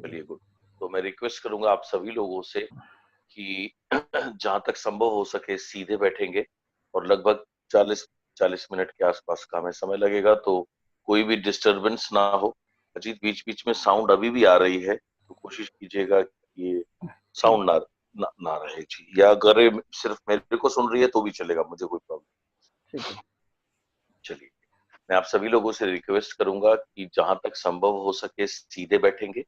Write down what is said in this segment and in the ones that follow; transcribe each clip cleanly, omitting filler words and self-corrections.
चलिए गुड। तो मैं रिक्वेस्ट करूंगा आप सभी लोगों से कि जहां तक संभव हो सके सीधे बैठेंगे और लगभग 40 मिनट के आसपास का हमें समय लगेगा, तो कोई भी डिस्टरबेंस ना हो। अजीत, बीच बीच में साउंड अभी भी आ रही है तो कोशिश कीजिएगा कि ये ठीक साउंड ना रहे जी, या अगर ये सिर्फ मेरे को सुन रही है तो भी चलेगा, मुझे कोई प्रॉब्लम। ठीक है। चलिए, मैं आप सभी लोगों से रिक्वेस्ट करूंगा कि जहां तक संभव हो सके सीधे बैठेंगे।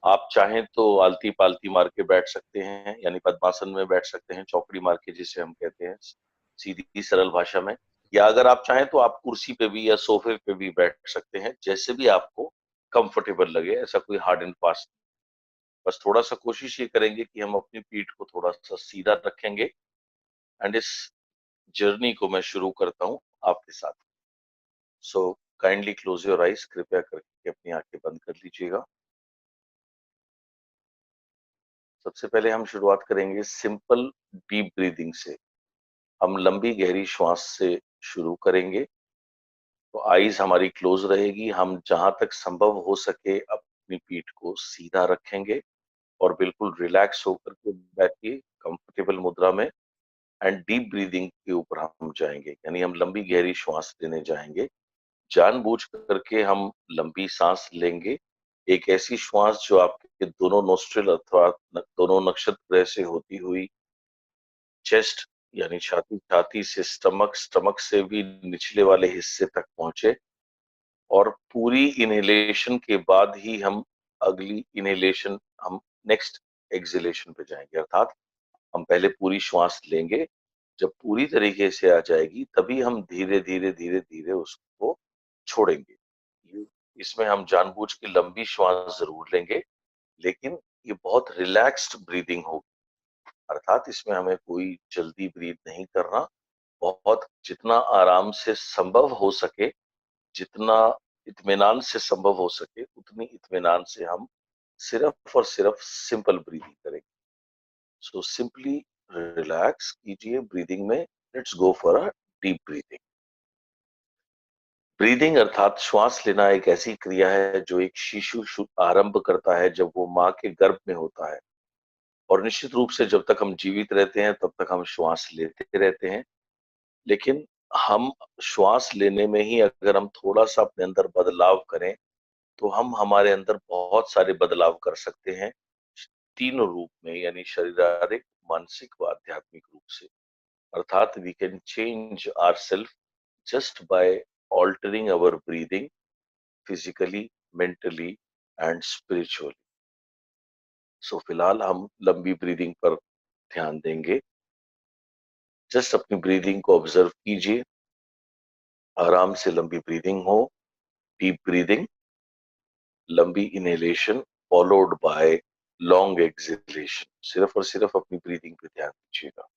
आप चाहें तो आलती पालती मार के बैठ सकते हैं, यानी पद्मासन में बैठ सकते हैं, चौकड़ी मार के जिसे हम कहते हैं सीधी सरल भाषा में। या अगर आप चाहें तो आप कुर्सी पे भी या सोफे पे भी बैठ सकते हैं, जैसे भी आपको कंफर्टेबल लगे। ऐसा कोई हार्ड एंड फास्ट, बस थोड़ा सा कोशिश ये करेंगे कि हम अपनी पीठ को थोड़ा सा सीधा रखेंगे। एंड इस जर्नी को मैं शुरू करता हूँ आपके साथ। So kindly close your eyes, कृपया करके अपनी आंखें बंद कर लीजिएगा। सबसे पहले हम शुरुआत करेंगे सिंपल डीप ब्रीदिंग से। हम लंबी गहरी श्वास से शुरू करेंगे। तो आईज हमारी क्लोज रहेगी, हम जहां तक संभव हो सके अपनी पीठ को सीधा रखेंगे और बिल्कुल रिलैक्स होकर के बैठिए कंफर्टेबल मुद्रा में। एंड डीप ब्रीदिंग के ऊपर हम जाएंगे, यानी हम लंबी गहरी श्वास लेने जाएंगे। जानबूझ करके हम लंबी सांस लेंगे, एक ऐसी श्वास जो आपके दोनों नोस्ट्रिल अथवा दोनों नक्षत्र से होती हुई चेस्ट यानी छाती, छाती से स्टमक, स्टमक से भी निचले वाले हिस्से तक पहुंचे। और पूरी इनहेलेशन के बाद ही हम अगली इनहेलेशन, हम नेक्स्ट एक्सहेलेशन पे जाएंगे। अर्थात हम पहले पूरी श्वास लेंगे, जब पूरी तरीके से आ जाएगी तभी हम धीरे धीरे धीरे धीरे उसको छोड़ेंगे। इसमें हम जानबूझ के लंबी श्वास जरूर लेंगे, लेकिन ये बहुत रिलैक्स्ड ब्रीदिंग होगी। अर्थात इसमें हमें कोई जल्दी ब्रीथ नहीं करना। बहुत जितना आराम से संभव हो सके, जितना इत्मीनान से संभव हो सके, उतनी इत्मीनान से हम सिर्फ और सिर्फ सिंपल ब्रीदिंग करेंगे। सो सिंपली रिलैक्स कीजिए ब्रीदिंग में। Let's go for a deep breathing. Breathing अर्थात श्वास लेना एक ऐसी क्रिया है जो एक शिशु आरंभ करता है जब वो माँ के गर्भ में होता है। और निश्चित रूप से जब तक हम जीवित रहते हैं तब तक हम श्वास लेते रहते हैं। लेकिन हम श्वास लेने में ही अगर हम थोड़ा सा अपने अंदर बदलाव करें तो हम हमारे अंदर बहुत सारे बदलाव कर सकते हैं, तीनों रूप में, यानी शारीरिक, मानसिक व आध्यात्मिक रूप से। अर्थात we can change ourselves just by altering our breathing, physically, mentally and spiritually. So फिलहाल हम लंबी ब्रीदिंग पर ध्यान देंगे। जस्ट अपनी ब्रीदिंग को ऑब्जर्व कीजिए। आराम से लंबी ब्रीदिंग हो, डीप ब्रीदिंग, लंबी inhalation followed by long exhalation. सिर्फ और सिर्फ अपनी ब्रीदिंग पे ध्यान दीजिएगा।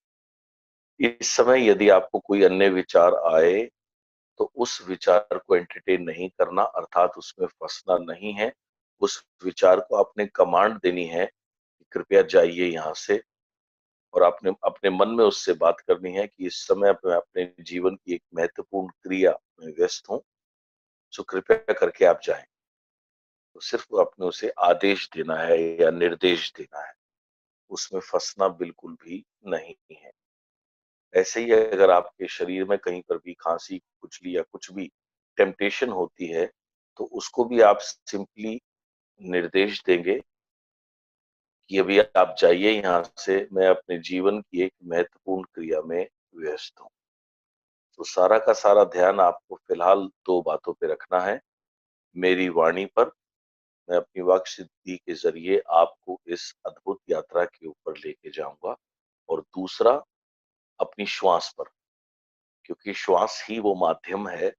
इस समय यदि आपको कोई अन्य विचार आए तो उस विचार को एंटरटेन नहीं करना, अर्थात उसमें फंसना नहीं है। उस विचार को आपने कमांड देनी है कि कृपया जाइए यहाँ से। और आपने अपने मन में उससे बात करनी है कि इस समय मैं अपने जीवन की एक महत्वपूर्ण क्रिया में व्यस्त हूँ, सो कृपया करके आप जाएं। तो सिर्फ आपने उसे आदेश देना है या निर्देश देना है, उसमें फंसना बिल्कुल भी नहीं है। ऐसे ही अगर आपके शरीर में कहीं पर भी खांसी, खुजली या कुछ भी टेम्पटेशन होती है, तो उसको भी आप सिंपली निर्देश देंगे कि अभी आप जाइए यहाँ से, मैं अपने जीवन की एक महत्वपूर्ण क्रिया में व्यस्त हूँ। तो सारा का सारा ध्यान आपको फिलहाल दो बातों पे रखना है। मेरी वाणी पर, मैं अपनी वाक सिद्धि के जरिए आपको इस अद्भुत यात्रा के ऊपर लेके जाऊंगा। और दूसरा, अपनी श्वास पर, क्योंकि श्वास ही वो माध्यम है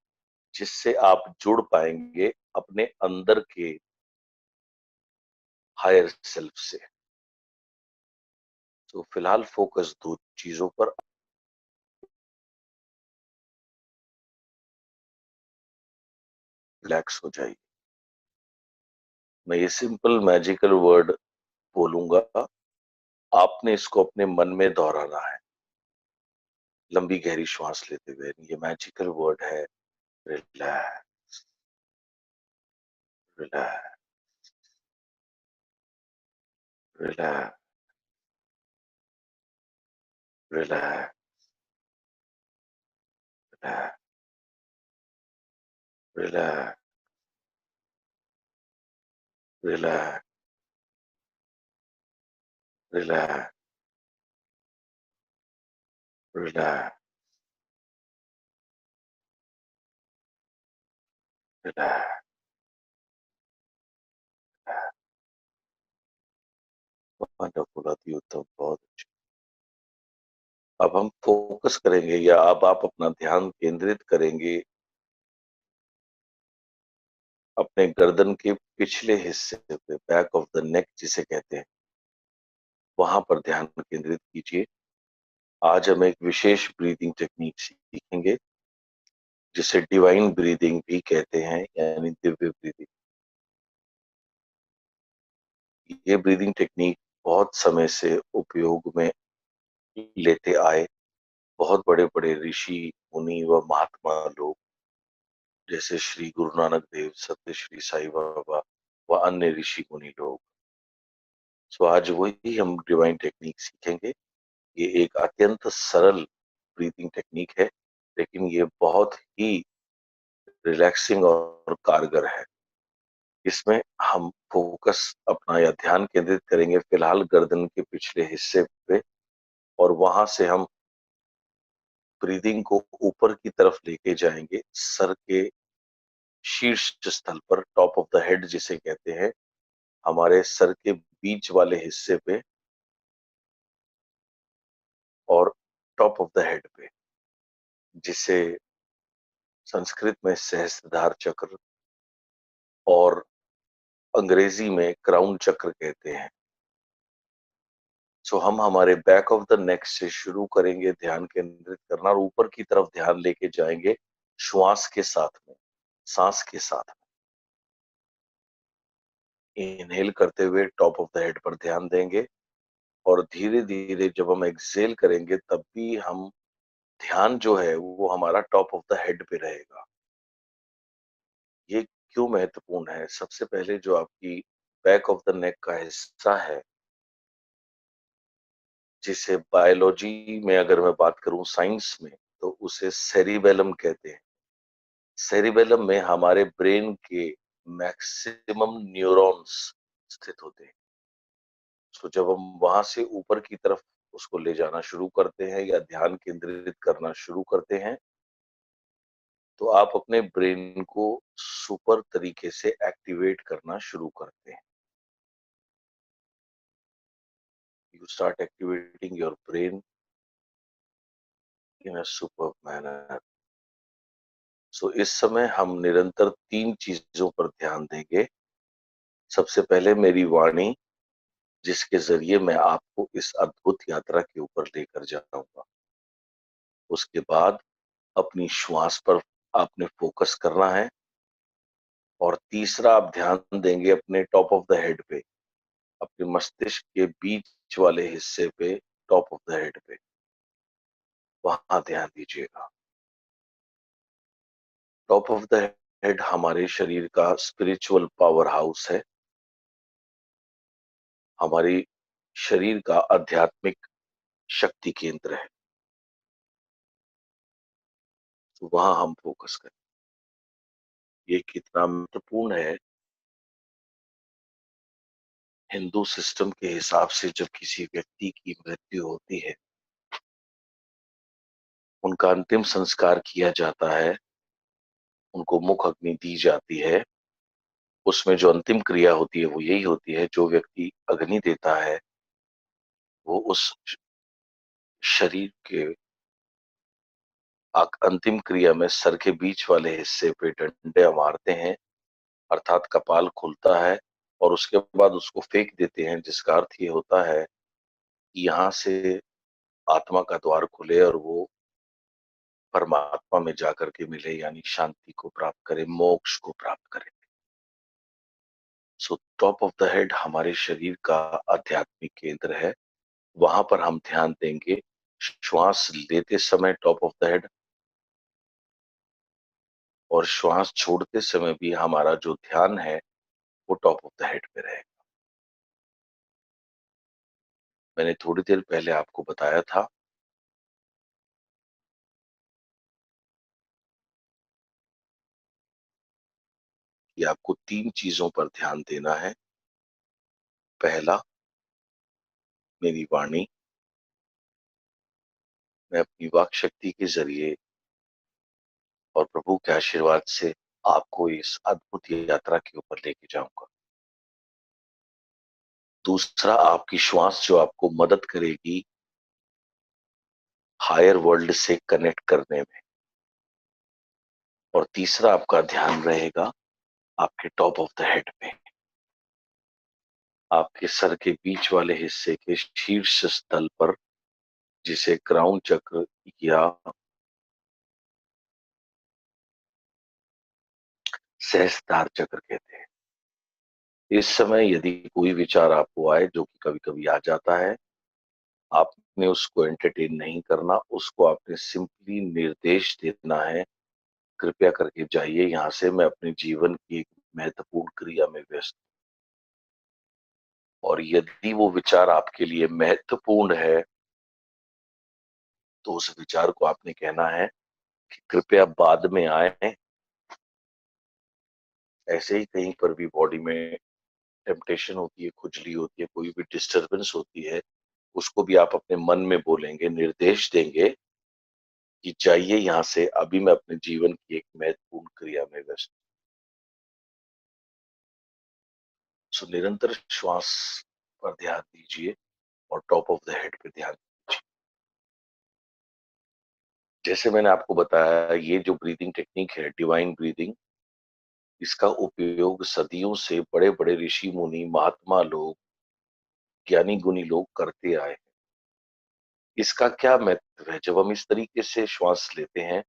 जिससे आप जुड़ पाएंगे अपने अंदर के हायर सेल्फ से। तो फिलहाल फोकस दो चीजों पर। रिलैक्स हो जाइए। मैं ये सिंपल मैजिकल वर्ड बोलूंगा, आपने इसको अपने मन में दोहराना है लंबी गहरी श्वास लेते हुए। ये मैजिकल वर्ड है, relax, relax, relax, relax, relax, relax, relax, relax, relax, relax. Wonderful, अति उत्तम, बहुत अच्छे। अब हम फोकस करेंगे या अब आप अपना ध्यान केंद्रित करेंगे अपने गर्दन के पिछले हिस्से पे, बैक ऑफ द नेक जिसे कहते हैं, वहां पर ध्यान केंद्रित कीजिए। आज हम एक विशेष ब्रीदिंग टेक्निक सीखेंगे जिसे डिवाइन ब्रीदिंग भी कहते हैं, यानी दिव्य ब्रीदिंग। ये ब्रीदिंग टेक्निक बहुत समय से उपयोग में लेते आए बहुत बड़े बड़े ऋषि मुनि व महात्मा लोग, जैसे श्री गुरु नानक देव, सत्य श्री साईं बाबा व अन्य ऋषि मुनि लोग। सो आज वही हम डिवाइन टेक्निक सीखेंगे। ये एक अत्यंत सरल ब्रीदिंग टेक्निक है, लेकिन ये बहुत ही रिलैक्सिंग और कारगर है। इसमें हम फोकस अपना या ध्यान केंद्रित करेंगे फिलहाल गर्दन के पिछले हिस्से पे, और वहां से हम ब्रीदिंग को ऊपर की तरफ लेके जाएंगे सर के शीर्ष स्थल पर, टॉप ऑफ द हेड जिसे कहते हैं, हमारे सर के बीच वाले हिस्से पे और टॉप ऑफ द हेड पे, जिसे संस्कृत में सहस्त्रधार चक्र और अंग्रेजी में क्राउन चक्र कहते हैं। सो हम हमारे बैक ऑफ द नेक से शुरू करेंगे ध्यान केंद्रित करना, और ऊपर की तरफ ध्यान लेके जाएंगे श्वास के साथ में, सांस के साथ में। इनहेल करते हुए टॉप ऑफ द हेड पर ध्यान देंगे, और धीरे धीरे जब हम एक्सहेल करेंगे तब भी हम ध्यान जो है वो हमारा टॉप ऑफ द हेड पे रहेगा। ये क्यों महत्वपूर्ण है? सबसे पहले जो आपकी बैक ऑफ द नेक का हिस्सा है, जिसे बायोलॉजी में अगर मैं बात करूं, साइंस में, तो उसे सेरिबेलम कहते हैं। सेरिबेलम में हमारे ब्रेन के मैक्सिमम न्यूरॉन्स स्थित होते हैं। तो जब हम वहां से ऊपर की तरफ उसको ले जाना शुरू करते हैं या ध्यान केंद्रित करना शुरू करते हैं, तो आप अपने ब्रेन को सुपर तरीके से एक्टिवेट करना शुरू करते हैं। You start activating your brain in a super manner. So इस समय हम निरंतर 3 चीजों पर ध्यान देंगे। सबसे पहले मेरी वाणी, जिसके जरिए मैं आपको इस अद्भुत यात्रा के ऊपर लेकर जाऊंगा। उसके बाद अपनी श्वास पर आपने फोकस करना है, और तीसरा आप ध्यान देंगे अपने टॉप ऑफ द हेड पे, अपने मस्तिष्क के बीच वाले हिस्से पे, टॉप ऑफ द हेड पे, वहां ध्यान दीजिएगा। टॉप ऑफ द हेड हमारे शरीर का स्पिरिचुअल पावर हाउस है, हमारी शरीर का आध्यात्मिक शक्ति केंद्र है। तो वहां हम फोकस करें। ये कितना महत्वपूर्ण है? हिंदू सिस्टम के हिसाब से जब किसी व्यक्ति की मृत्यु होती है, उनका अंतिम संस्कार किया जाता है, उनको मुख अग्नि दी जाती है। उसमें जो अंतिम क्रिया होती है वो यही होती है, जो व्यक्ति अग्नि देता है वो उस शरीर के अंतिम क्रिया में सर के बीच वाले हिस्से पे डंडे मारते हैं, अर्थात कपाल खुलता है, और उसके बाद उसको फेंक देते हैं, जिसका अर्थ ये होता है कि यहाँ से आत्मा का द्वार खुले और वो परमात्मा में जाकर के मिले, यानी शांति को प्राप्त करे, मोक्ष को प्राप्त करे। So top of the head हमारे शरीर का आध्यात्मिक केंद्र है। वहां पर हम ध्यान देंगे श्वास लेते समय टॉप ऑफ द हेड, और श्वास छोड़ते समय भी हमारा जो ध्यान है वो टॉप ऑफ द हेड पे रहेगा। मैंने थोड़ी देर पहले आपको बताया था कि आपको 3 चीज़ों पर ध्यान देना है। पहला, मेरी वाणी। मैं अपनी वाक शक्ति के ज़रिए और प्रभु के आशीर्वाद से आपको इस अद्भुत यात्रा के ऊपर लेके जाऊँगा। दूसरा, आपकी श्वास जो आपको मदद करेगी हायर वर्ल्ड से कनेक्ट करने में। और तीसरा, आपका ध्यान रहेगा आपके टॉप ऑफ द हेड पे, आपके सर के बीच वाले हिस्से के शीर्ष स्थल पर, जिसे क्राउन चक्र या सहस्त्रार चक्र कहते हैं। इस समय यदि कोई विचार आपको आए, जो कि कभी-कभी आ जाता है, आपने उसको एंटरटेन नहीं करना, उसको आपने सिंपली निर्देश देना है, कृपया करके जाइए यहाँ से, मैं अपने जीवन की एक महत्वपूर्ण क्रिया में व्यस्त हूँ। और यदि वो विचार आपके लिए महत्वपूर्ण है, तो उस विचार को आपने कहना है कि कृपया बाद में आएँ। ऐसे ही कहीं पर भी बॉडी में टेम्पटेशन होती है, खुजली होती है, कोई भी डिस्टर्बेंस होती है, उसको भी आप अपने मन में बोलेंगे, निर्देश देंगे कि जाइए यहाँ से, अभी मैं अपने जीवन की एक महत्वपूर्ण क्रिया में व्यस्त हूँ। सो निरंतर श्वास पर ध्यान दीजिए और टॉप ऑफ द हेड पे ध्यान दीजिए। जैसे मैंने आपको बताया, ये जो ब्रीदिंग टेक्निक है, डिवाइन ब्रीदिंग, इसका उपयोग सदियों से बड़े-बड़े ऋषि मुनि, महात्मा लोग, ज्ञानी गुणी लोग करते आए हैं। इसका क्या महत्व है? जब हम इस तरीके से श्वास लेते हैं,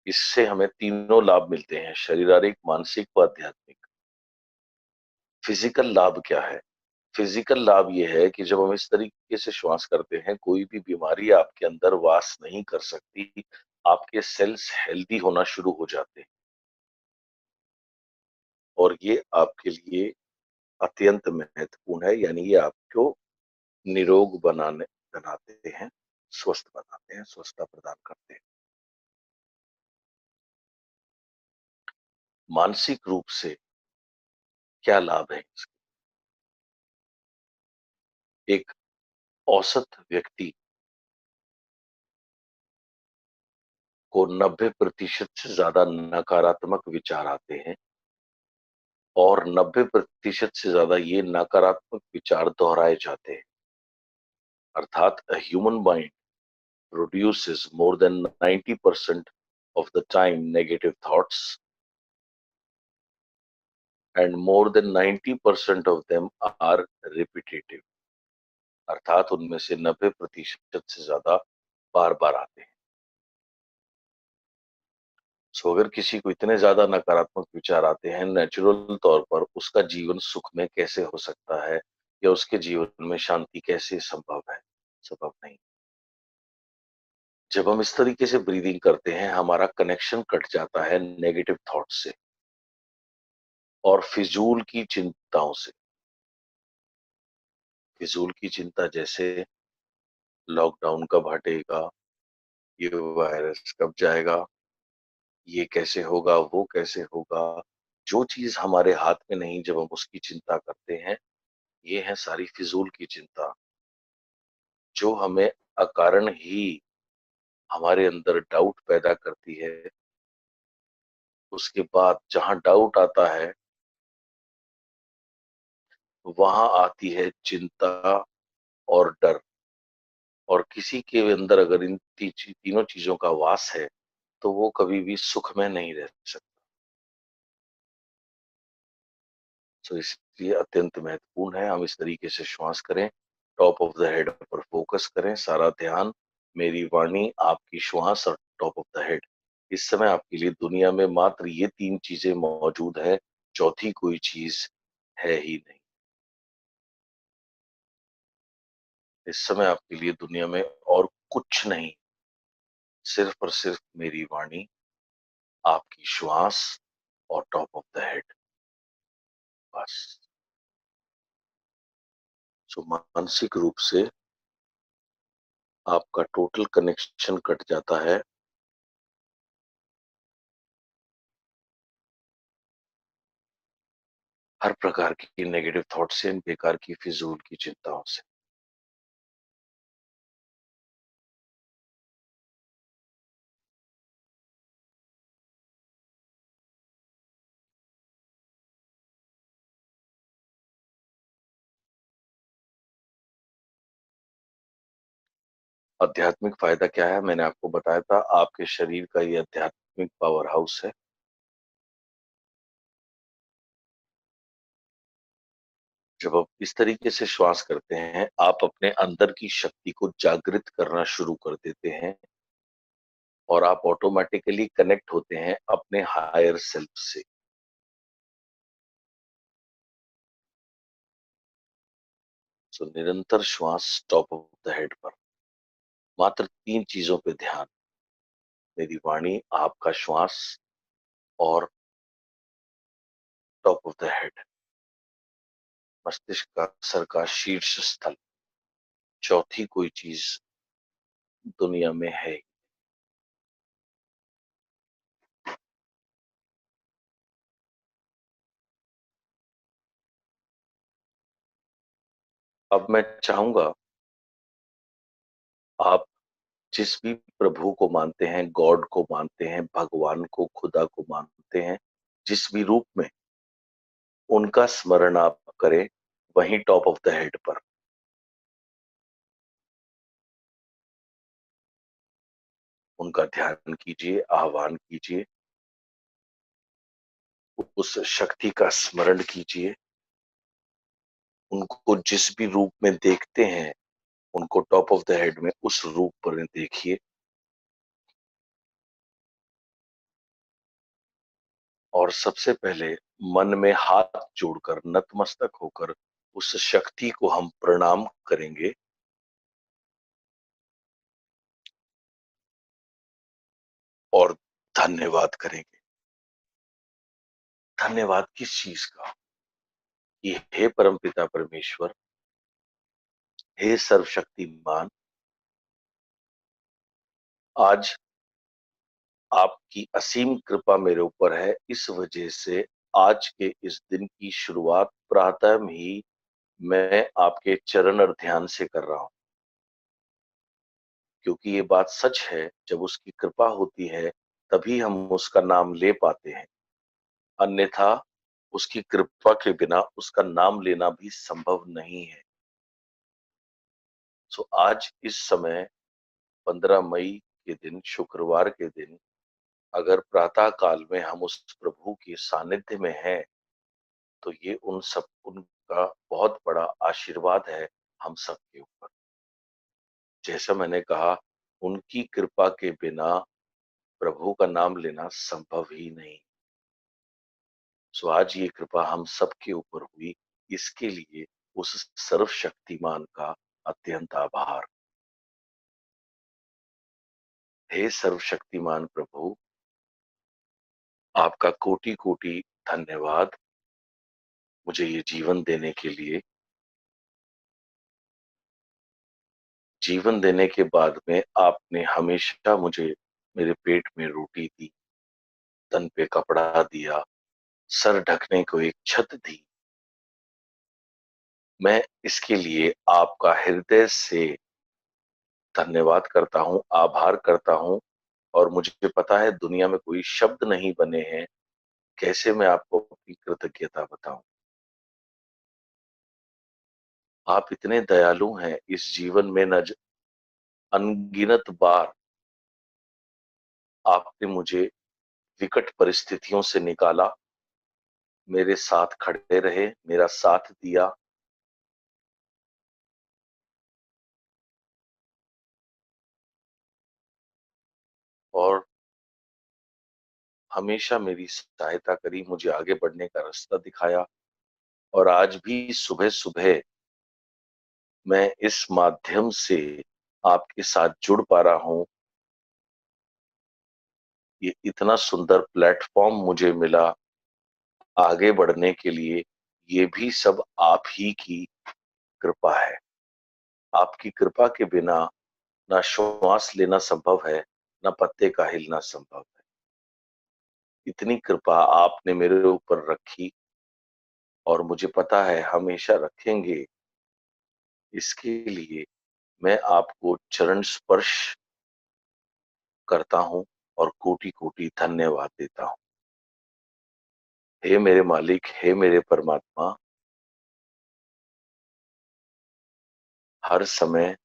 इससे हमें तीनों लाभ मिलते हैं, शारीरिक, मानसिक व आध्यात्मिक। फिजिकल लाभ क्या है? फिजिकल लाभ ये है कि जब हम इस तरीके से श्वास करते हैं, कोई भी बीमारी आपके अंदर वास नहीं कर सकती, आपके सेल्स हेल्दी होना शुरू हो जाते हैं और ये आपके लिए अत्यंत महत्वपूर्ण है, यानी ये आपको निरोग बनाते हैं, स्वस्थ बनाते हैं, स्वस्थता प्रदान करते हैं। मानसिक रूप से क्या लाभ है इसके? एक औसत व्यक्ति को 90% से ज़्यादा नकारात्मक विचार आते हैं और 90% से ज़्यादा ये नकारात्मक विचार दोहराए जाते हैं। अर्थात a human mind produces more than 90% of the time negative thoughts and more than 90% of them are repetitive। अर्थात उनमें से 90% से ज़्यादा बार-बार आते हैं। सो अगर किसी को इतने ज़्यादा नकारात्मक विचार आते हैं, नेचुरल तौर पर उसका जीवन सुख में कैसे हो सकता है या उसके जीवन में शांति कैसे संभव है? संभव नहीं। जब हम इस तरीके से ब्रीदिंग करते हैं, हमारा कनेक्शन कट जाता है नेगेटिव थॉट से और फिजूल की चिंताओं से। फिजूल की चिंता जैसे लॉकडाउन कब हटेगा, ये वायरस कब जाएगा, ये कैसे होगा, वो कैसे होगा। जो चीज़ हमारे हाथ में नहीं, जब हम उसकी चिंता करते हैं, ये है सारी फिजूल की चिंता, जो हमें अकारण ही हमारे अंदर डाउट पैदा करती है। उसके बाद जहाँ डाउट आता है, वहाँ आती है चिंता और डर। और किसी के अंदर अगर इन तीनों चीज़ों का वास है, तो वो कभी भी सुख में नहीं रह सकता। सो इसलिए अत्यंत महत्वपूर्ण है हम इस तरीके से श्वास करें, टॉप ऑफ द हेड पर फोकस करें, सारा ध्यान, मेरी वाणी, आपकी श्वास और टॉप ऑफ द हेड। इस समय आपके लिए दुनिया में मात्र ये 3 चीज़ें मौजूद हैं, चौथी कोई चीज़ है ही नहीं। इस समय आपके लिए दुनिया में और कुछ नहीं, सिर्फ और सिर्फ मेरी वाणी, आपकी श्वास और टॉप ऑफ द हेड, बस। सो मानसिक रूप से आपका टोटल कनेक्शन कट जाता है। हर प्रकार की नेगेटिव थॉट से, बेकार की फिजूल की चिंताओं से। आध्यात्मिक फायदा क्या है? मैंने आपको बताया था, आपके शरीर का ये आध्यात्मिक पावर हाउस है। जब आप इस तरीके से श्वास करते हैं, आप अपने अंदर की शक्ति को जागृत करना शुरू कर देते हैं और आप ऑटोमेटिकली कनेक्ट होते हैं अपने हायर सेल्फ से। सो निरंतर श्वास टॉप ऑफ द हेड पर, मात्र 3 चीजों पे ध्यान। मेरी वाणी, आपका श्वास और टॉप ऑफ द हेड, मस्तिष्क का सर का शीर्ष स्थल। चौथी कोई चीज दुनिया में है। अब मैं चाहूंगा, आप जिस भी प्रभु को मानते हैं, गॉड को मानते हैं, भगवान को, खुदा को मानते हैं, जिस भी रूप में, उनका स्मरण आप करें वहीं टॉप ऑफ द हेड पर। उनका ध्यान कीजिए, आह्वान कीजिए, उस शक्ति का स्मरण कीजिए। उनको जिस भी रूप में देखते हैं, उनको टॉप ऑफ द हेड में उस रूप पर देखिए। और सबसे पहले मन में हाथ जोड़कर, नतमस्तक होकर उस शक्ति को हम प्रणाम करेंगे और धन्यवाद करेंगे। धन्यवाद किस चीज का? कि हे परमपिता परमेश्वर, हे सर्वशक्तिमान, आज आपकी असीम कृपा मेरे ऊपर है। इस वजह से आज के इस दिन की शुरुआत प्रातः में ही मैं आपके चरण और ध्यान से कर रहा हूं। क्योंकि ये बात सच है, जब उसकी कृपा होती है तभी हम उसका नाम ले पाते हैं, अन्यथा उसकी कृपा के बिना उसका नाम लेना भी संभव नहीं है। सो आज इस समय 15 मई के दिन, शुक्रवार के दिन, अगर प्रातः काल में हम उस प्रभु के सानिध्य में हैं, तो ये उनका बहुत बड़ा आशीर्वाद है हम सबके ऊपर। जैसा मैंने कहा, उनकी कृपा के बिना प्रभु का नाम लेना संभव ही नहीं। सो आज ये कृपा हम सबके ऊपर हुई, इसके लिए उस सर्वशक्तिमान का अत्यंत आभार। हे सर्वशक्तिमान प्रभु, आपका कोटि कोटि धन्यवाद मुझे ये जीवन देने के लिए। जीवन देने के बाद में आपने हमेशा मुझे मेरे पेट में रोटी दी, तन पे कपड़ा दिया, सर ढकने को एक छत दी। मैं इसके लिए आपका हृदय से धन्यवाद करता हूँ, आभार करता हूँ। और मुझे पता है दुनिया में कोई शब्द नहीं बने हैं, कैसे मैं आपको अपनी कृतज्ञता बताऊं। आप इतने दयालु हैं, इस जीवन में अनगिनत बार आपने मुझे विकट परिस्थितियों से निकाला, मेरे साथ खड़े रहे, मेरा साथ दिया। और हमेशा मेरी सहायता करी, मुझे आगे बढ़ने का रास्ता दिखाया। और आज भी सुबह सुबह मैं इस माध्यम से आपके साथ जुड़ पा रहा हूं। ये इतना सुंदर प्लेटफॉर्म मुझे मिला आगे बढ़ने के लिए, ये भी सब आप ही की कृपा है। आपकी कृपा के बिना ना श्वास लेना संभव है, ना पत्ते का हिलना संभव है। इतनी कृपा आपने मेरे ऊपर रखी और मुझे पता है हमेशा रखेंगे। इसके लिए मैं आपको चरण स्पर्श करता हूँ और कोटि-कोटि धन्यवाद देता हूँ। हे मेरे मालिक, हे मेरे परमात्मा, हर समय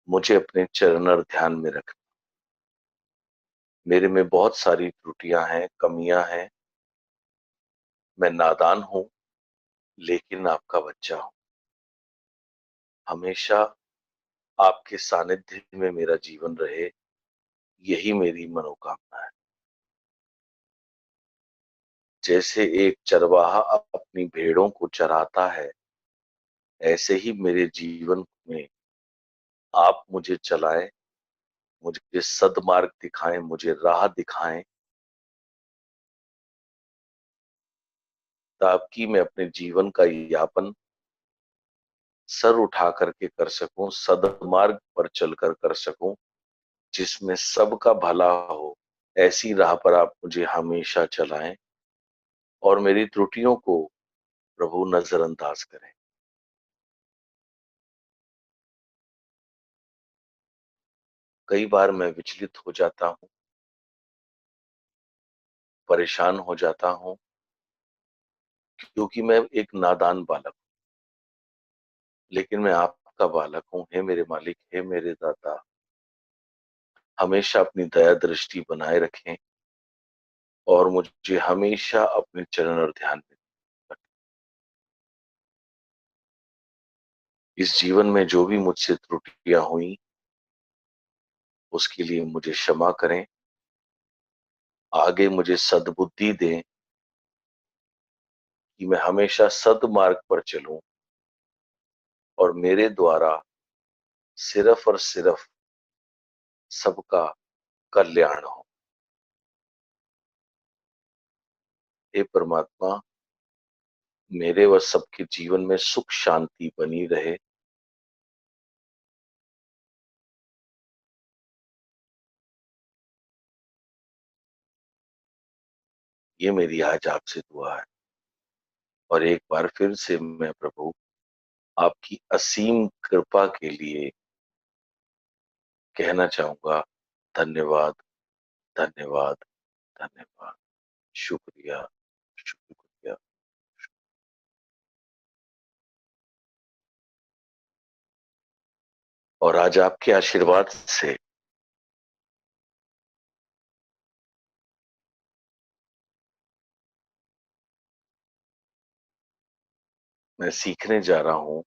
मुझे अपने चरण और ध्यान में रखना। मेरे में बहुत सारी त्रुटियां हैं, कमियां हैं। मैं नादान हूँ, लेकिन आपका बच्चा हूँ। हमेशा आपके सानिध्य में मेरा जीवन रहे, यही मेरी मनोकामना है। जैसे एक चरवाहा अपनी भेड़ों को चराता है, ऐसे ही मेरे जीवन में आप मुझे चलाएं, मुझे सद्मार्ग दिखाएं, मुझे राह दिखाएं, ताकि मैं अपने जीवन का यापन सर उठा करके कर सकूं, सद्मार्ग पर चलकर कर सकूं, जिसमें सबका भला हो। ऐसी राह पर आप मुझे हमेशा चलाएं और मेरी त्रुटियों को प्रभु नजरअंदाज करें। कई बार मैं विचलित हो जाता हूँ, परेशान हो जाता हूँ, क्योंकि मैं एक नादान बालक हूँ। लेकिन मैं आपका बालक हूँ। हे मेरे मालिक, हे मेरे दाता, हमेशा अपनी दया दृष्टि बनाए रखें और मुझे हमेशा अपने चरण और ध्यान में रखें। इस जीवन में जो भी मुझसे त्रुटियां हुई, उसके लिए मुझे क्षमा करें। आगे मुझे सद्बुद्धि दें कि मैं हमेशा सद्मार्ग पर चलूं और मेरे द्वारा सिर्फ और सिर्फ सबका कल्याण हो। हे परमात्मा, मेरे व सबके जीवन में सुख शांति बनी रहे। ये मेरी आज आपसे दुआ है। और एक बार फिर से मैं प्रभु आपकी असीम कृपा के लिए कहना चाहूंगा, धन्यवाद, धन्यवाद, धन्यवाद, शुक्रिया, शुक्रिया। और आज आपके आशीर्वाद से मैं सीखने जा रहा हूं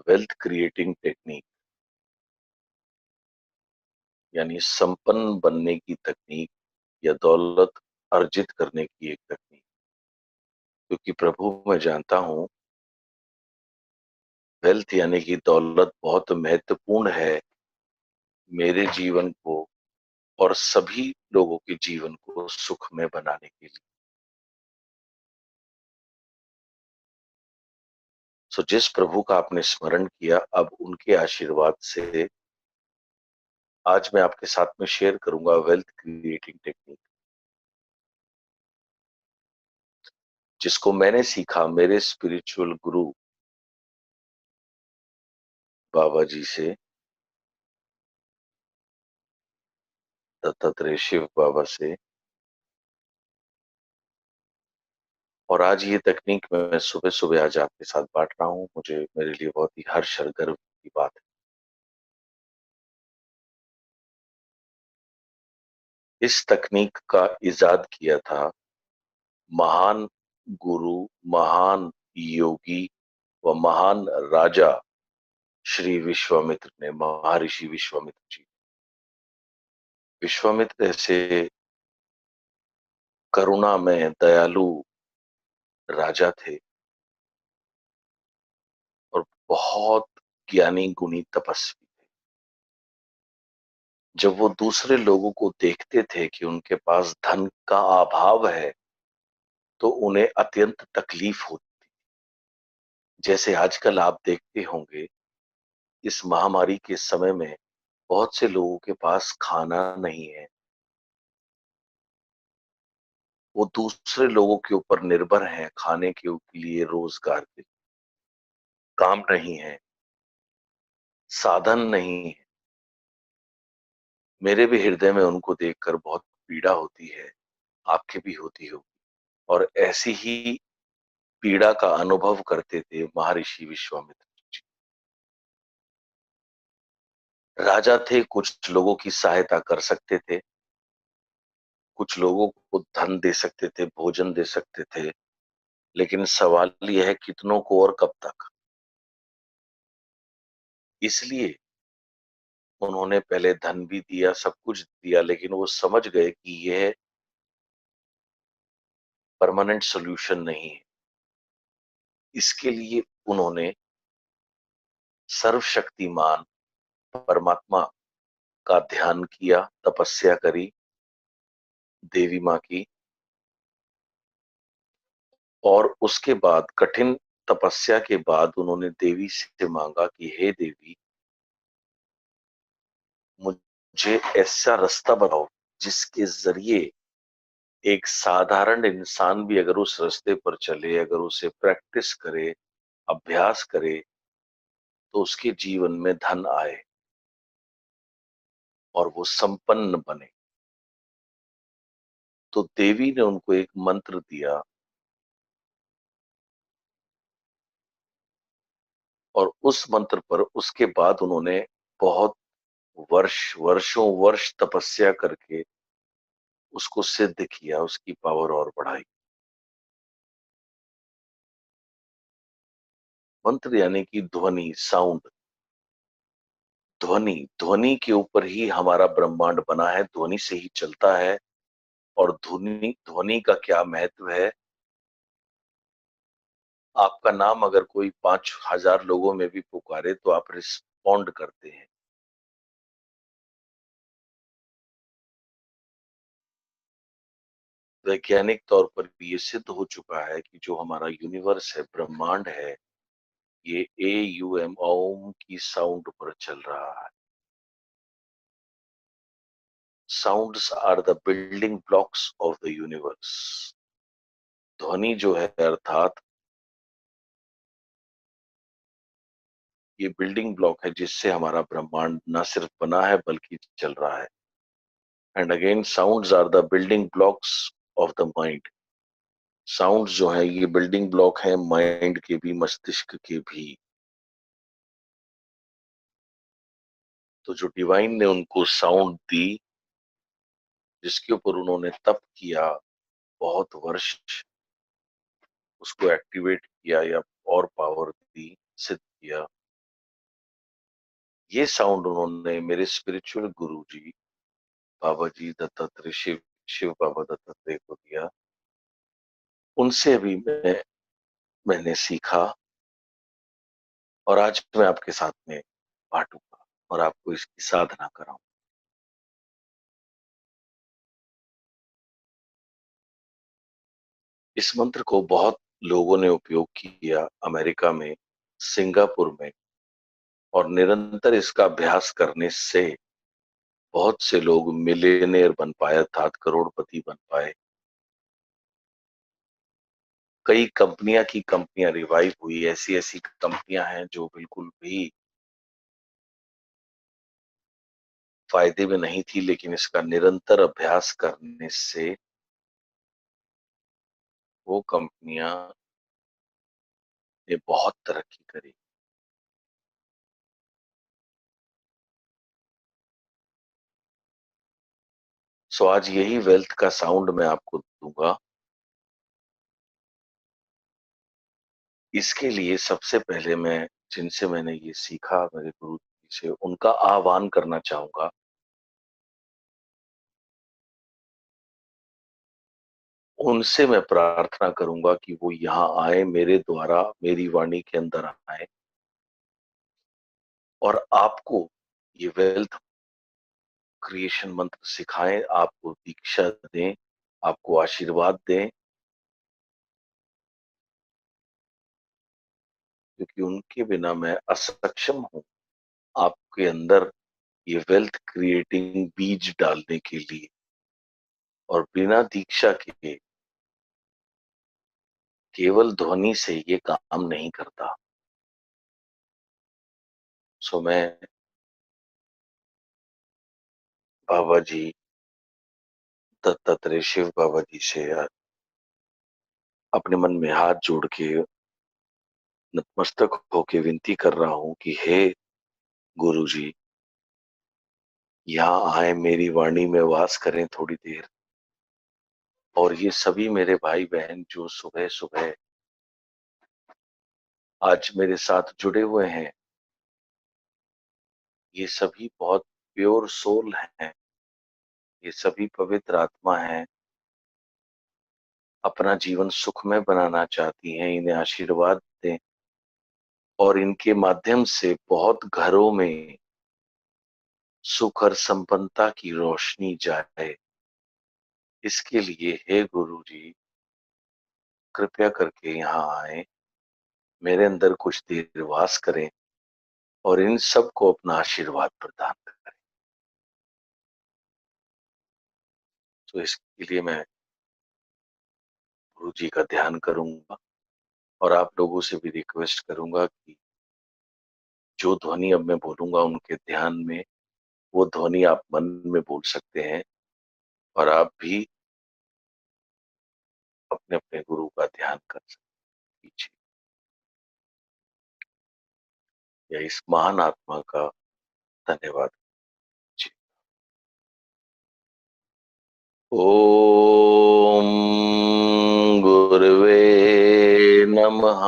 वेल्थ क्रिएटिंग टेक्निक, यानी संपन्न बनने की तकनीक या दौलत अर्जित करने की एक तकनीक। क्योंकि प्रभु मैं जानता हूं वेल्थ यानी कि दौलत बहुत महत्वपूर्ण है मेरे जीवन को और सभी लोगों के जीवन को सुखमय बनाने के लिए। सो जिस प्रभु का आपने स्मरण किया, अब उनके आशीर्वाद से आज मैं आपके साथ में शेयर करूंगा वेल्थ क्रिएटिंग टेक्निक, जिसको मैंने सीखा मेरे स्पिरिचुअल गुरु बाबा जी से, दत्तात्रेय शिव बाबा से। और आज ये तकनीक मैं सुबह सुबह आज आपके साथ बांट रहा हूँ। मुझे मेरे लिए बहुत ही हर्ष और गर्व की बात है। इस तकनीक का इजाद किया था महान गुरु, महान योगी व महान राजा श्री विश्वामित्र ने, महर्षि विश्वामित्र जी। विश्वामित्र ऐसे करुणा में दयालु राजा थे और बहुत ज्ञानी गुणी तपस्वी थे। जब वो दूसरे लोगों को देखते थे कि उनके पास धन का अभाव है, तो उन्हें अत्यंत तकलीफ होती। जैसे आजकल आप देखते होंगे इस महामारी के समय में बहुत से लोगों के पास खाना नहीं है। वो दूसरे लोगों के ऊपर निर्भर हैं खाने के लिए, रोजगार के लिए। काम नहीं है, साधन नहीं है। मेरे भी हृदय में उनको देखकर बहुत पीड़ा होती है, आपकी भी होती होगी। और ऐसी ही पीड़ा का अनुभव करते थे महर्षि विश्वामित्र जी। राजा थे, कुछ लोगों की सहायता कर सकते थे, कुछ लोगों को धन दे सकते थे, भोजन दे सकते थे, लेकिन सवाल यह है कितनों को और कब तक। इसलिए उन्होंने पहले धन भी दिया, सब कुछ दिया, लेकिन वो समझ गए कि यह परमानेंट सॉल्यूशन नहीं है। इसके लिए उन्होंने सर्वशक्तिमान परमात्मा का ध्यान किया, तपस्या करी देवी माँ की। और उसके बाद कठिन तपस्या के बाद उन्होंने देवी से मांगा कि हे देवी, मुझे ऐसा रास्ता बताओ जिसके जरिए एक साधारण इंसान भी अगर उस रास्ते पर चले, अगर उसे प्रैक्टिस करे, अभ्यास करे, तो उसके जीवन में धन आए और वो संपन्न बने। तो देवी ने उनको एक मंत्र दिया और उस मंत्र पर उसके बाद उन्होंने बहुत वर्षों वर्ष तपस्या करके उसको सिद्ध किया, उसकी पावर और बढ़ाई। मंत्र यानी कि ध्वनि, साउंड। ध्वनि, ध्वनि के ऊपर ही हमारा ब्रह्मांड बना है, ध्वनि से ही चलता है। और ध्वनि, ध्वनि का क्या महत्व है। आपका नाम अगर कोई 5,000 लोगों में भी पुकारे तो आप रिस्पॉन्ड करते हैं। वैज्ञानिक तौर पर भी ये सिद्ध हो चुका है कि जो हमारा यूनिवर्स है, ब्रह्मांड है, ये AUM ओम की साउंड पर चल रहा है। Sounds are the building blocks of the universe. ध्वनि जो है, अर्थात ये बिल्डिंग ब्लॉक है जिससे हमारा ब्रह्मांड न सिर्फ बना है बल्कि चल रहा है। And again sounds are the building blocks of the mind. Sounds जो है ये बिल्डिंग ब्लॉक है माइंड के भी, मस्तिष्क के भी। तो जो डिवाइन ने उनको साउंड दी, जिसके ऊपर उन्होंने तप किया बहुत वर्ष, उसको एक्टिवेट किया या और पावर दी, सिद्ध किया। ये साउंड उन्होंने मेरे स्पिरिचुअल गुरु जी बाबा जी दत्तात्रेय, शिव शिव बाबा दत्तात्रेय को दिया। उनसे भी मैंने सीखा और आज मैं आपके साथ में बांटूंगा और आपको इसकी साधना कराऊं। इस मंत्र को बहुत लोगों ने उपयोग किया अमेरिका में, सिंगापुर में। और निरंतर इसका अभ्यास करने से बहुत से लोग मिलियनेयर बन पाए, अर्थात करोड़पति बन पाए। कई कंपनियां की कंपनियां रिवाइव हुई, ऐसी ऐसी कंपनियां हैं जो बिल्कुल भी फायदे में नहीं थी, लेकिन इसका निरंतर अभ्यास करने से वो कंपनियां ने बहुत तरक्की करी। सो आज यही वेल्थ का साउंड मैं आपको दूंगा। इसके लिए सबसे पहले मैं, जिनसे मैंने ये सीखा मेरे गुरु जी से, उनका आह्वान करना चाहूंगा। उनसे मैं प्रार्थना करूंगा कि वो यहाँ आए, मेरे द्वारा मेरी वाणी के अंदर आए और आपको ये वेल्थ क्रिएशन मंत्र सिखाएं, आपको दीक्षा दें, आपको आशीर्वाद दें। क्योंकि उनके बिना मैं असक्षम हूं आपके अंदर ये वेल्थ क्रिएटिंग बीज डालने के लिए, और बिना दीक्षा के केवल ध्वनि से ये काम नहीं करता। सो मैं बाबा जी, दत्तात्रेय शिव बाबा जी से अपने मन में हाथ जोड़ के नतमस्तक होके विनती कर रहा हूं कि हे गुरु जी, यहाँ आए, मेरी वाणी में वास करें थोड़ी देर, और ये सभी मेरे भाई बहन जो सुबह सुबह आज मेरे साथ जुड़े हुए हैं, ये सभी बहुत प्योर सोल हैं, ये सभी पवित्र आत्मा हैं, अपना जीवन सुखमय बनाना चाहती हैं। इन्हें आशीर्वाद दें और इनके माध्यम से बहुत घरों में सुख और संपन्नता की रोशनी जाए। इसके लिए हे गुरु जी, कृपया करके यहाँ आए, मेरे अंदर कुछ देर वास करें और इन सब को अपना आशीर्वाद प्रदान करें। तो इसके लिए मैं गुरु जी का ध्यान करूंगा और आप लोगों से भी रिक्वेस्ट करूंगा कि जो ध्वनि अब मैं बोलूंगा उनके ध्यान में, वो ध्वनि आप मन में बोल सकते हैं, और आप भी अपने अपने गुरु का ध्यान कर सकते हैं या इस महान आत्मा का धन्यवाद जी। ओम गुरवे नमः।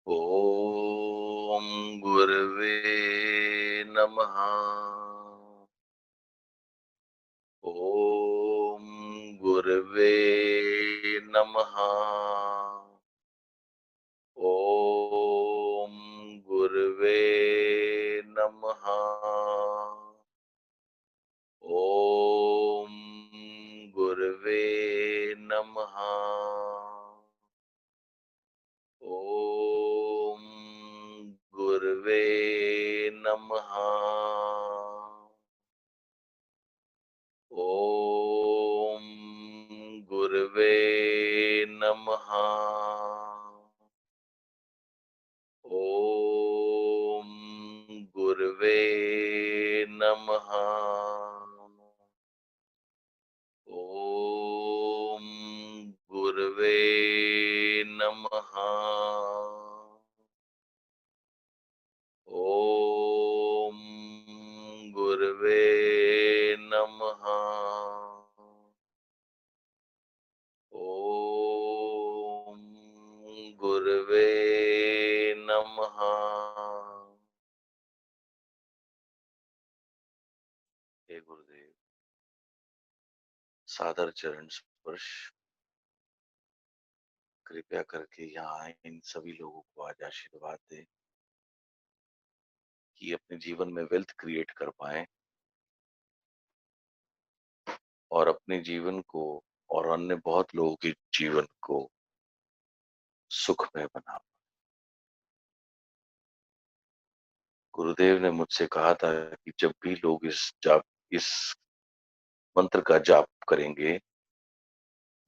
ओम गुरवे नमः। ओम गुरवे नमः। ओम गुरवे नमः। ओम गुरवे नमः। ओम गुरवे नमः। ओम गुरवे नमः। ओम गुरवे नमः। ओम गुरवे नमः। ओम गुरवे नमः। ओम गुरवे नमः। हे गुरुदेव, सादर चरण स्पर्श। कृपया करके यहाँ आए इन सभी लोगों को आज आशीर्वाद दें कि अपने जीवन में वेल्थ क्रिएट कर पाए और अपने जीवन को और अन्य बहुत लोगों के जीवन को सुखमय बना। गुरुदेव ने मुझसे कहा था कि जब भी लोग इस मंत्र का जाप करेंगे,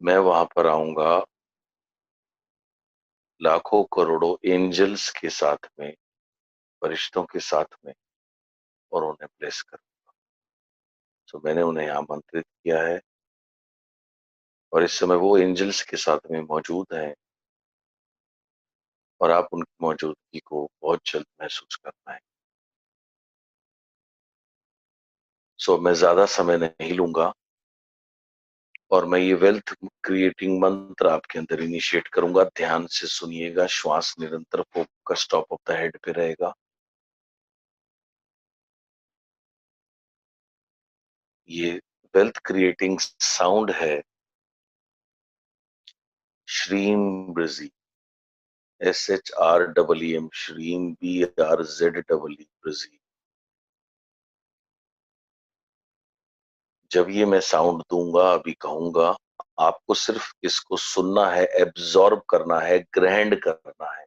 मैं वहां पर आऊंगा लाखों करोड़ों एंजल्स के साथ में, फरिश्तों के साथ में, और उन्हें ब्लेस कर। तो मैंने उन्हें आमंत्रित किया है और इस समय वो एंजल्स के साथ में मौजूद हैं और आप उनकी मौजूदगी को बहुत जल्द महसूस कर पाएंगे। सो मैं ज्यादा समय नहीं लूंगा और मैं ये वेल्थ क्रिएटिंग मंत्र आपके अंदर इनिशिएट करूंगा। ध्यान से सुनिएगा, श्वास निरंतर focus top of the head पे रहेगा। ये वेल्थ क्रिएटिंग साउंड है श्रीम ब्रजी, SHREEM, श्रीम BRZEE ब्रजी। जब ये मैं साउंड दूंगा, अभी कहूंगा, आपको सिर्फ इसको सुनना है, एब्जॉर्ब करना है, ग्रहण करना है।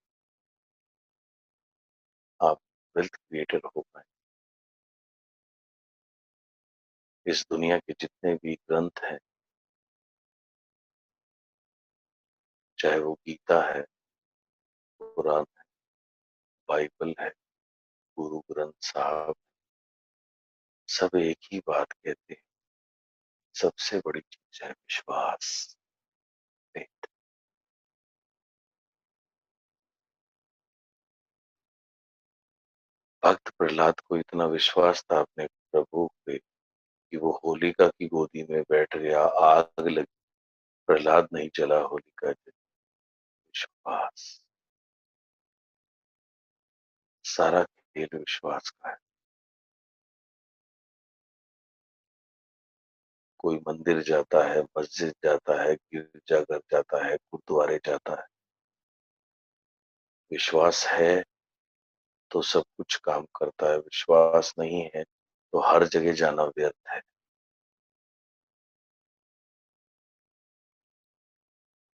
आप वेल्थ क्रिएटर हो पाए। इस दुनिया के जितने भी ग्रंथ हैं, चाहे वो गीता है, कुरान है, बाइबल है, गुरु ग्रंथ साहब, सब एक ही बात कहते हैं, सबसे बड़ी चीज है विश्वास। faith। भक्त प्रहलाद को इतना विश्वास था अपने प्रभु पे कि वो होलिका की गोदी में बैठ गया, आग लगी, प्रहलाद नहीं जला, होलिका जली। विश्वास, सारा खेल विश्वास का है। कोई मंदिर जाता है, मस्जिद जाता है, गिरजाघर जाता है, गुरुद्वारे जाता है, विश्वास है तो सब कुछ काम करता है, विश्वास नहीं है तो हर जगह जाना व्यर्थ है।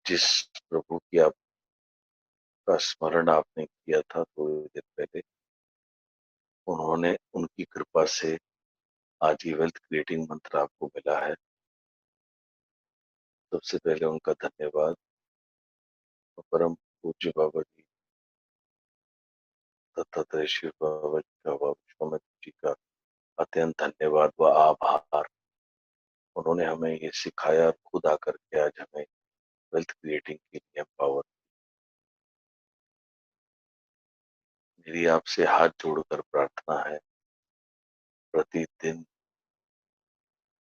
जिस प्रभु की आपका स्मरण आपने किया था थोड़ी देर पहले, उन्होंने, उनकी कृपा से आज ये वेल्थ क्रिएटिंग मंत्र आपको मिला है। सबसे पहले उनका धन्यवाद। और परम पूज्य बाबा जी, दत्तात्रेय शिव बाबा जी का, बाबा विश्वामित्र जी का अत्यंत धन्यवाद व आभार। उन्होंने हमें ये सिखाया, खुद आकर के आज हमें वेल्थ क्रिएटिंग के लिए एम्पावर। मेरी आपसे हाथ जोड़कर प्रार्थना है, प्रतिदिन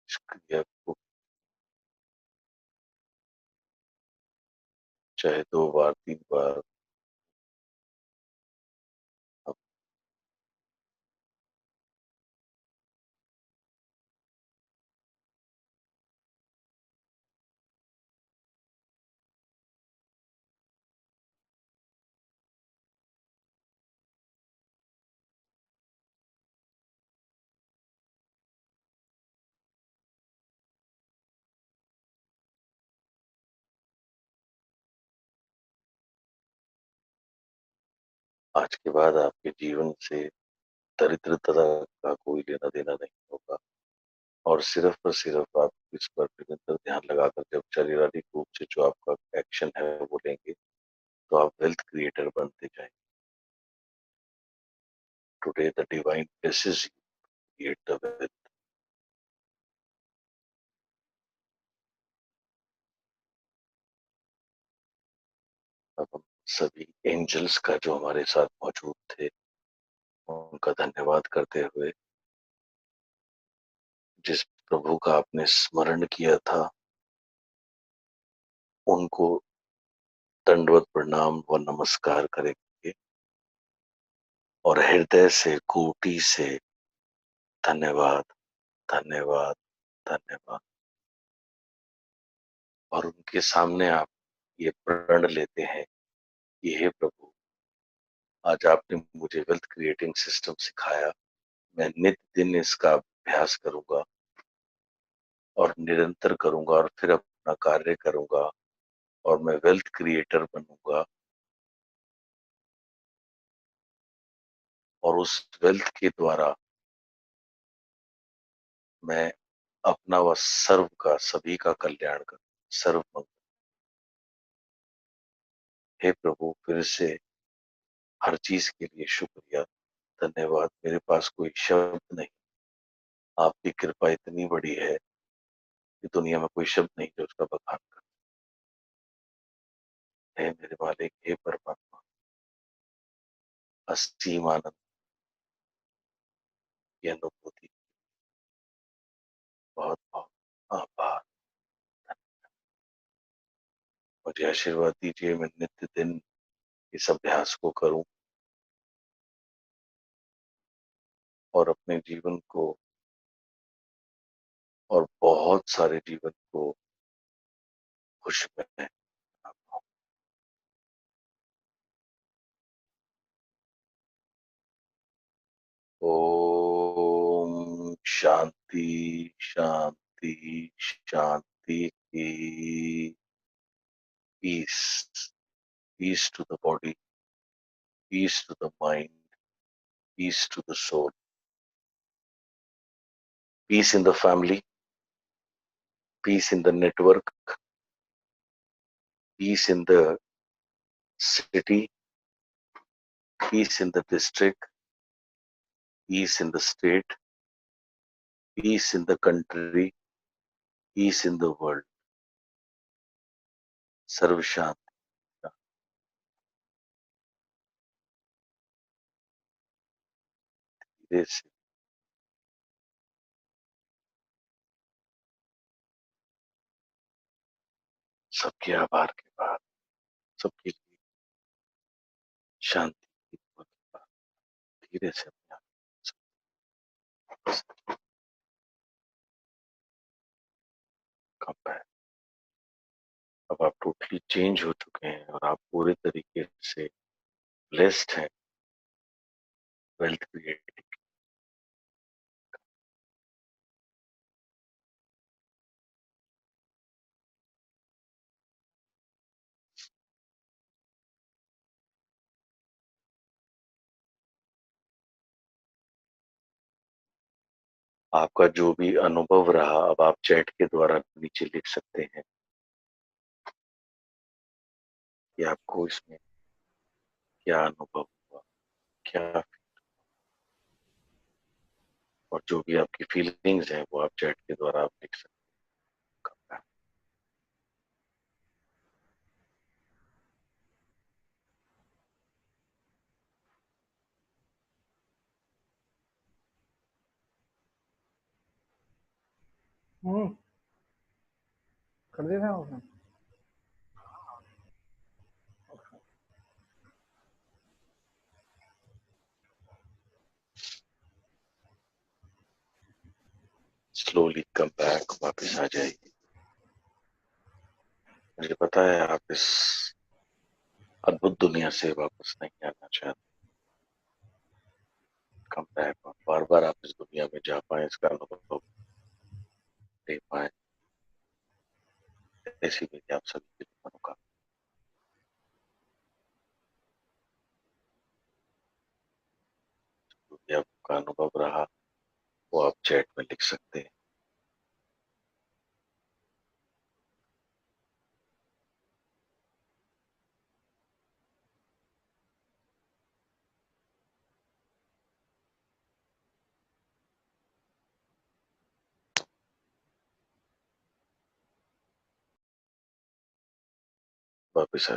इस क्रिया को चाहे 2 बार 3 बार हम आज के बाद आपके जीवन से दरिद्रता का कोई लेना देना नहीं होगा। और सिर्फ और सिर्फ आप इस पर निरंतर ध्यान लगाकर जब शारीरिक रूप से जो आपका एक्शन है वो लेंगे, तो आप वेल्थ क्रिएटर बनते जाएंगे। Today the divine blesses you create the wealth. अब हम सभी एंजल्स का जो हमारे साथ मौजूद थे, उनका धन्यवाद करते हुए, जिस प्रभु का आपने स्मरण किया था, उनको दंडवत प्रणाम व नमस्कार करेंगे और हृदय से, कोटि से धन्यवाद, धन्यवाद, धन्यवाद। और उनके सामने आप ये प्रण लेते हैं कि हे प्रभु, आज आपने मुझे वेल्थ क्रिएटिंग सिस्टम सिखाया, मैं नित्य दिन इसका अभ्यास करूंगा और निरंतर करूंगा और फिर अपना कार्य करूंगा और मैं वेल्थ क्रिएटर बनूंगा। और उस वेल्थ के द्वारा मैं अपना व सर्व का, सभी का कल्याण करूं, सर्व मंगल। हे प्रभु, फिर से हर चीज के लिए शुक्रिया, धन्यवाद। मेरे पास कोई शब्द नहीं, आपकी कृपा इतनी बड़ी है कि दुनिया में कोई शब्द नहीं जो उसका बखान करे। हे मेरे मालिक, हे परमात्मा, असीम आनंद की अनुभूति, बहुत बहुत आभार। मुझे आशीर्वाद दीजिए, मैं नित्य दिन इस अभ्यास को करूं और अपने जीवन को और बहुत सारे जीवन को खुश में। ओम शांति, शांति, शांति की। Peace, peace to the body, peace to the mind, peace to the soul, peace in the family, peace in the network, peace in the city, peace in the district, peace in the state, peace in the country, peace in the world. सर्व शांति धीरे से सबके आभार के बाद, सबके लिए शांति की दुआ के बाद धीरे से अपने आप वापस come back। अब आप टोटली चेंज हो चुके हैं और आप पूरे तरीके से ब्लेस्ड हैं, वेल्थ क्रिएटिंग। आपका जो भी अनुभव रहा, अब आप चैट के द्वारा नीचे लिख सकते हैं कि आपको इसमें क्या अनुभव हुआ, क्या, और जो भी आपकी फीलिंग्स हैं वो आप चैट के द्वारा आप लिख सकते हैं। कर दिया था उसने। स्लोली कम बैक, वापस आ जाइए। मुझे पता है आप इस अद्भुत दुनिया से वापस नहीं आना चाहते। कम बैक, और बार बार आप इस दुनिया में जा पाए, इसका अनुभव ले पाए, ऐसी मेरी आप सभी के लिए मनोकामना। जो भी आपका अनुभव रहा वो आप चैट में लिख सकते हैं। वापस आ